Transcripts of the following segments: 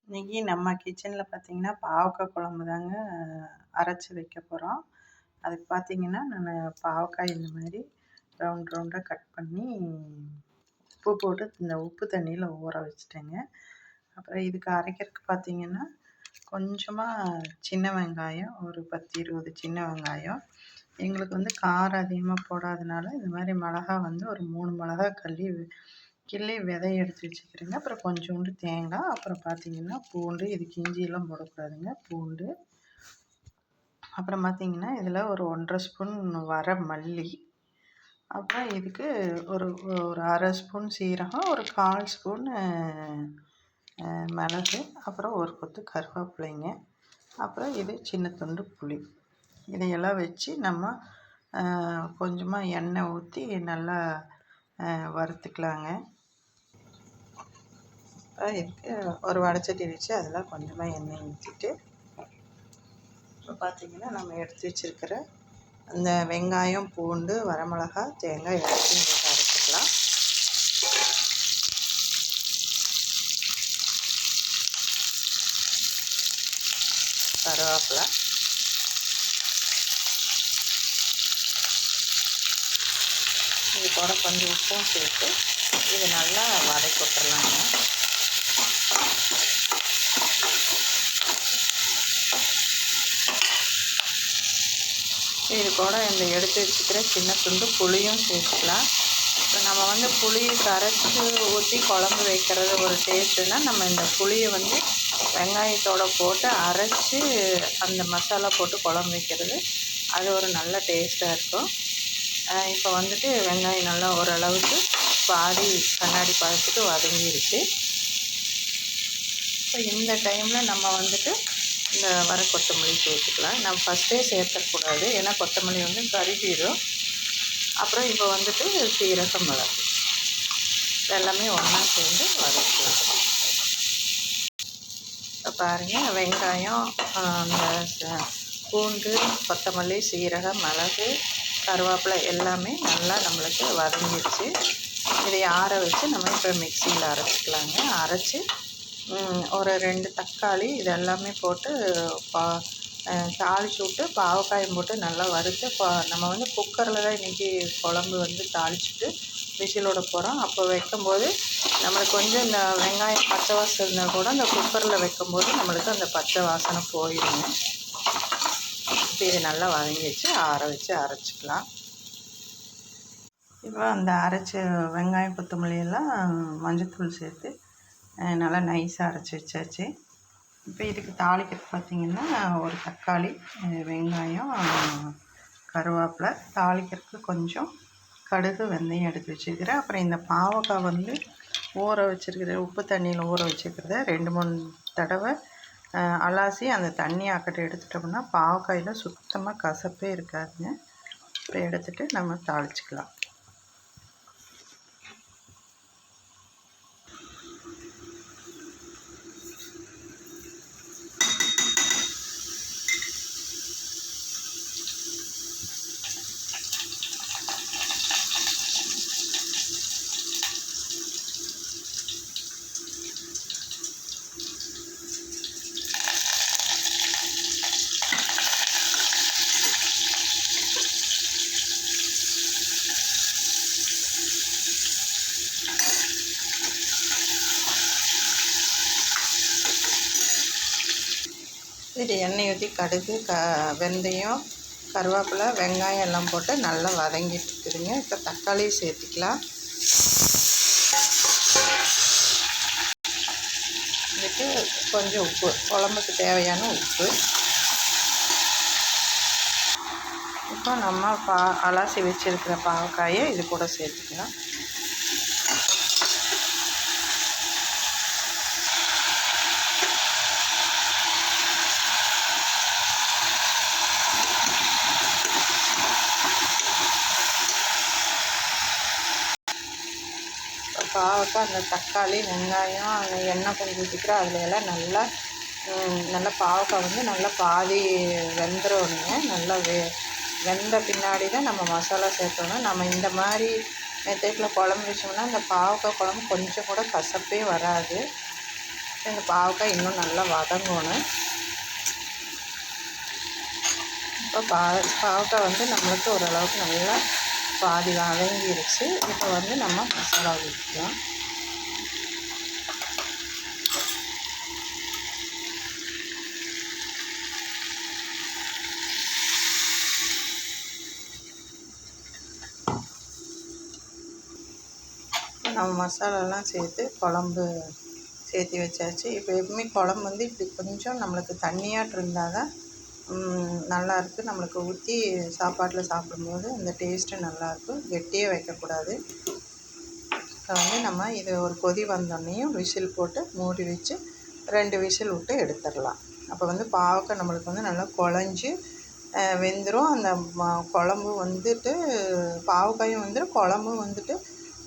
இன்றைக்கி நம்ம கிச்சனில் பார்த்திங்கன்னா பாவக்காய் குழம்பு தாங்க அரைச்சி வைக்க போகிறோம். அதுக்கு பார்த்திங்கன்னா நான் பாவக்காய் இந்த மாதிரி ரவுண்டாக கட் பண்ணி உப்பு போட்டு இந்த உப்பு தண்ணியில் ஊற வச்சுட்டேங்க. அப்புறம் இதுக்கு அரைக்கிறதுக்கு பார்த்திங்கன்னா கொஞ்சமாக சின்ன வெங்காயம், ஒரு 10-20 சின்ன வெங்காயம். எங்களுக்கு வந்து காரம் அதிகமாக போடாதனால இந்த மாதிரி மிளகா வந்து ஒரு 3 மிளகா கிள்ளி விதைய எடுத்து வச்சுக்கிறேங்க. அப்புறம் கொஞ்சோண்டு தேங்காய், அப்புறம் பார்த்திங்கன்னா பூண்டு. இதுக்கு இஞ்சியெல்லாம் போடக்கூடாதுங்க, பூண்டு. அப்புறம் பார்த்திங்கன்னா இதில் ஒரு 1.5 ஸ்பூன் வர மல்லி, அப்புறம் இதுக்கு ஒரு 1/2 ஸ்பூன் சீரகம், ஒரு 1/4 ஸ்பூன் மிளகு, அப்புறம் ஒரு கொத்து கருவேப்பிலைங்க. அப்புறம் இது சின்ன துண்டு புளி. இதையெல்லாம் வச்சு நம்ம கொஞ்சமாக எண்ணெய் ஊற்றி நல்லா வறுத்துக்கலாங்க. இதுக்கு ஒரு வடைச்சட்டி வச்சு அதில் கொஞ்சமாக எண்ணெய் ஊற்றிட்டு இப்போ பார்த்திங்கன்னா நம்ம எடுத்து வச்சுருக்கிற அந்த வெங்காயம், பூண்டு, வரமிளகா, தேங்காய் எல்லாத்தையும் போட்டு அரைச்சிக்கலாம். கருவேப்பிலை, இது கூட கொஞ்சம் உப்பும் சேர்த்து இது நல்லா வதக்கி விட்டுறலாங்க. இது கூட இந்த எடுத்து வச்சுக்கிற சின்ன துண்டு புளியும் சேர்த்துக்கலாம். இப்போ நம்ம வந்து புளியை கரைச்சி ஊற்றி குழம்பு வைக்கிறது ஒரு டேஸ்ட்டுன்னா, நம்ம இந்த புளியை வந்து வெங்காயத்தோடு போட்டு அரைச்சி அந்த மசாலா போட்டு குழம்பு வைக்கிறது அது ஒரு நல்ல டேஸ்ட்டாக இருக்கும். இப்போ வந்துட்டு வெங்காயம் நல்லா ஓரளவுக்கு பாதி கண்ணாடி பழத்துக்கு வதங்கிருச்சு. இப்போ இந்த டைமில் நம்ம வந்துட்டு இந்த வர கொத்தமல்லி சேர்த்துக்கலாம். நம்ம ஃபஸ்ட்டே சேர்த்தக்கூடாது, ஏன்னா கொத்தமல்லி வந்து கருகிடும். அப்புறம் இப்போ வந்துட்டு சீரகம், மிளகு எல்லாமே ஒன்றா சேர்ந்து வதக்கலாம். இப்போ பாருங்கள், வெங்காயம், அந்த பூண்டு, கொத்தமல்லி, சீரகம், மிளகு, கருவேப்பிலை எல்லாமே நல்லா நம்மளுக்கு வதங்கிடுச்சு. இதை ஆற வச்சு நம்ம இப்போ மிக்சியில் அரைச்சிக்கலாங்க. அரைச்சி ஒரு 2 தக்காளி இது எல்லாமே போட்டு தாளித்து விட்டு பாவக்காயம் போட்டு நல்லா வறுத்து நம்ம வந்து குக்கரில் தான் இன்றைக்கி குழம்பு வந்து தாளிச்சுட்டு விசிலோட போகிறோம். அப்போ வைக்கும்போது நம்மளுக்கு கொஞ்சம் இந்த வெங்காயம் பச்சை வாசனை இருந்தால் கூட அந்த குக்கரில் வைக்கும்போது நம்மளுக்கு அந்த பச்சை வாசனை போயிடுங்க. இப்போ இது நல்லா வதங்கிச்சு, ஆற வச்சு அரைச்சிக்கலாம். இப்போ அந்த அரைச்ச வெங்காயம், கொத்தமல்லி எல்லாம் மஞ்சத்தூள் சேர்த்து நல்லா நைஸாக அரைச்சி வச்சாச்சு. இப்போ இதுக்கு தாளிக்கிறது பார்த்திங்கன்னா ஒரு தக்காளி, வெங்காயம், கருவேப்பிலை, தாளிக்கிறதுக்கு கொஞ்சம் கடுகு, வெந்தயம் எடுத்து வச்சுருக்கிறேன். அப்புறம் இந்த பாவக்காய் வந்து ஊற வச்சுருக்கிற உப்பு தண்ணியில் ஊற வச்சுருக்கிறத 2-3 தடவை அலாசி அந்த தண்ணி அக்கட்டை எடுத்துட்டோம்னா பாவக்காயில் சுத்தமாக கசப்பே இருக்காதுங்க. இப்போ எடுத்துகிட்டு நம்ம தாளிச்சிக்கலாம். இது எண்ணெய் ஊற்றி கடுகு, வெந்தயம், கருவேப்பிலை, வெங்காயம் எல்லாம் போட்டு நல்லா வதங்கிட்டு இருக்குதுங்க. இப்போ தக்காளி சேர்த்துக்கலாம். இதுக்கு கொஞ்சம் உப்பு, குழம்புக்கு தேவையான உப்பு. இப்போ நம்ம அலாசி வச்சுருக்கிற பாவக்காயை இது கூட சேர்த்துக்கலாம். பாவக்காய், அந்த தக்காளி, வெங்காயம், அந்த எண்ணெய் கொஞ்சம் ஊற்றிக்கிறோம். அதில் எல்லாம் நல்லா பாவக்காய் வந்து நல்லா பாதி வெந்துடணுங்க. நல்லா வெந்த பின்னாடி தான் நம்ம மசாலா சேர்த்தோன்னா, நம்ம இந்த மாதிரி மெத்தடில் குழம்பு வச்சோம்னா அந்த பாவக்காய் குழம்பு கொஞ்சம் கூட கசப்பே வராது. இந்த பாவக்காய் இன்னும் நல்லா வதங்கணும். இப்போ பாவக்காய் வந்து நம்மளுக்கு ஓரளவுக்கு நல்லா பாதி வதங்கிருச்சு. இப்போ வந்து நம்ம மசாலா ஊற்றிக்கலாம். நம்ம மசாலாலாம் சேர்த்து குழம்பு சேர்த்து வச்சாச்சு. இப்போ எப்பவுமே குழம்பு வந்து இப்படி கொஞ்சம் நம்மளுக்கு தண்ணியாட்டு இருந்தால் தான் நல்லாயிருக்கு. நம்மளுக்கு ஊற்றி சாப்பாட்டில் சாப்பிடும்போது அந்த டேஸ்ட்டு நல்லாயிருக்கும். கெட்டியே வைக்கக்கூடாது. இப்போ வந்து நம்ம இதை ஒரு கொதி வந்தோடனையும் விசில் போட்டு மூடி வச்சு 2 விசில் விட்டு எடுத்துடலாம். அப்போ வந்து பாவக்காய் நம்மளுக்கு வந்து நல்லா குழஞ்சி வெந்துடும். அந்த குழம்பு வந்துட்டு பாவக்காயும் வந்துடும், குழம்பும் வந்துட்டு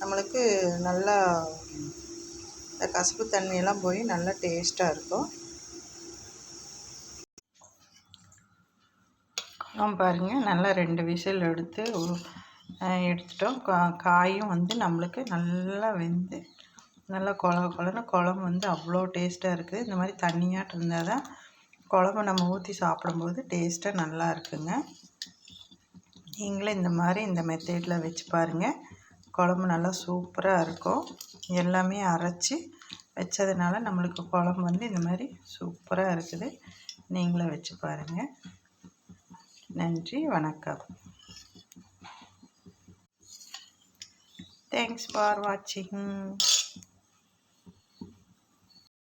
நம்மளுக்கு நல்லா இந்த கசப்பு தன்மையெல்லாம் போய் நல்லா டேஸ்ட்டாக இருக்கும். பாருங்கள், நல்லா 2 விசில் எடுத்துட்டோம். காயும் வந்து நம்மளுக்கு நல்லா வெந்து நல்லா குழம்பு வந்து அவ்வளோ டேஸ்ட்டாக இருக்குது. இந்த மாதிரி தண்ணியாட்டு இருந்தால் தான் குழம்பு நம்ம ஊற்றி சாப்பிடும்போது டேஸ்ட்டாக நல்லா இருக்குங்க. நீங்களே இந்த மாதிரி இந்த மெத்தடில் வச்சு பாருங்கள். குழம்பு நல்லா சூப்பராக இருக்கும். எல்லாமே அரைச்சி வச்சதுனால நம்மளுக்கு குழம்பு வந்து இந்த மாதிரி சூப்பராக இருக்குது. நீங்களும் வச்சு பாருங்கள். நன்றி, வணக்கம். தேங்க்ஸ் ஃபார் வாட்சிங்.